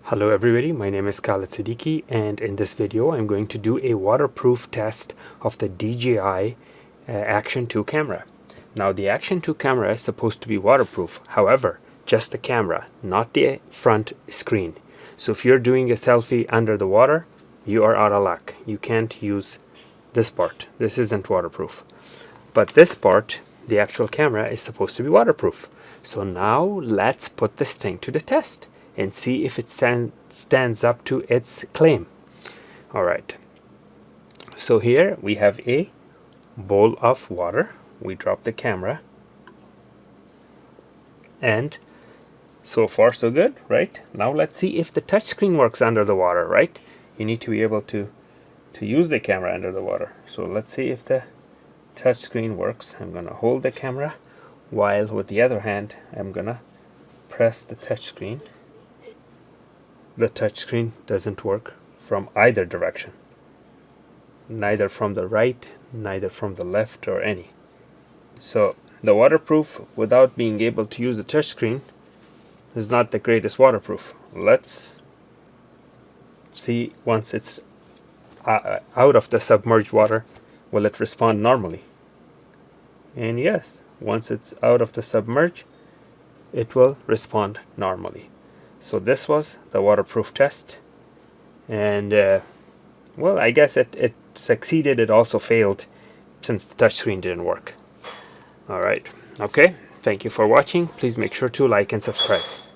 Hello everybody, my name is Khalid Siddiqui, and in this video I'm going to do a waterproof test of the DJI Action 2 camera. Now the Action 2 camera is supposed to be waterproof, however, just the camera, not the front screen. So if you're doing a selfie under the water, you are out of luck. You can't use this part. This isn't waterproof. But this part, the actual camera, is supposed to be waterproof. So now let's put this thing to the test and see if it stands up to its claim. Alright, so here we have a bowl of water. We drop the camera, and so far so good, right? Now let's see if the touchscreen works under the water, right? You need to be able to use the camera under the water. So let's see if the touchscreen works. I'm gonna hold the camera while with the other hand I'm gonna press the touchscreen. The touchscreen doesn't work from either direction, neither from the right, neither from the left, or any. So the waterproof without being able to use the touchscreen is not the greatest waterproof. Let's see, once it's out of the submerged water, will it respond normally? And yes, once it's out of the submerged, it will respond normally. So this was the waterproof test, and well, I guess it succeeded. It also failed since the touchscreen didn't work. Alright, okay, thank you for watching. Please make sure to like and subscribe.